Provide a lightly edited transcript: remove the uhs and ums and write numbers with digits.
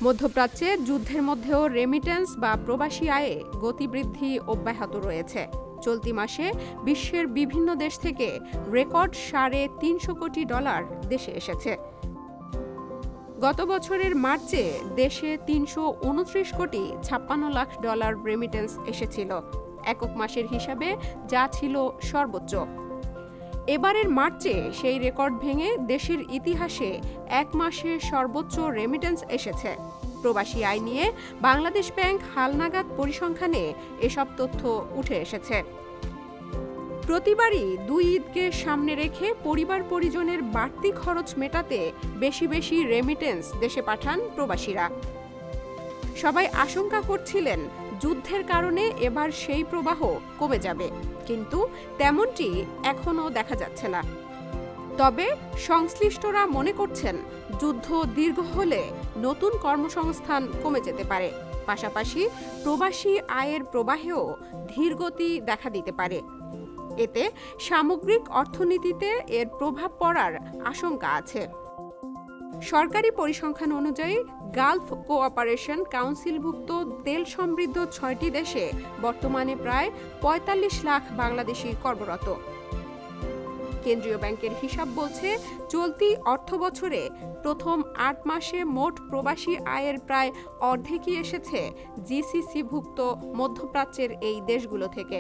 মধ্যপ্রাচ্যে যুদ্ধের মধ্যেও রেমিটেন্স বা প্রবাসী আয়ে গতিবৃদ্ধি অব্যাহত রয়েছে। চলতি মাসে বিশ্বের বিভিন্ন দেশ থেকে রেকর্ড $350 কোটি দেশে এসেছে। গত বছরের মার্চে দেশে $329 কোটি $56 লাখ রেমিটেন্স এসেছিল, একক মাসের হিসাবে যা ছিল সর্বোচ্চ। এবারের মার্চে সেই রেকর্ড ভেঙে দেশের ইতিহাসে এক মাসে সর্বোচ্চ রেমিটেন্স এসেছে। প্রবাসী আয় নিয়ে বাংলাদেশ ব্যাংক হালনাগাদ পরিসংখ্যানে এসব তথ্য উঠে এসেছে। প্রতিবারই দুই ঈদকে সামনে রেখে পরিবার পরিজনের বাড়তি খরচ মেটাতে বেশি বেশি রেমিটেন্স দেশে পাঠান প্রবাসীরা। সবাই আশঙ্কা করছিলেন যুদ্ধের কারণে এবার সেই প্রবাহ কমে যাবে, কিন্তু তেমনটি এখনও দেখা যাচ্ছে না। তবে সংশ্লিষ্টরা মনে করছেন যুদ্ধ দীর্ঘ হলে নতুন কর্মসংস্থান কমে যেতে পারে, পাশাপাশি প্রবাসী আয়ের প্রবাহেও ধীরগতি দেখা দিতে পারে। এতে সামগ্রিক অর্থনীতিতে এর প্রভাব পড়ার আশঙ্কা আছে। সরকারি পরিসংখ্যান অনুযায়ী গালফ কোঅপারেশন কাউন্সিলভুক্ত তেল সমৃদ্ধ 6টি দেশে বর্তমানে প্রায় ৪৫ লাখ বাংলাদেশি কর্মরত। কেন্দ্রীয় ব্যাংকের হিসাব বলছে, চলতি অর্থবছরে প্রথম ৮ মাসে মোট প্রবাসী আয়ের প্রায় অর্ধেকই এসেছে জিসিসিভুক্ত মধ্যপ্রাচ্যের এই দেশগুলো থেকে।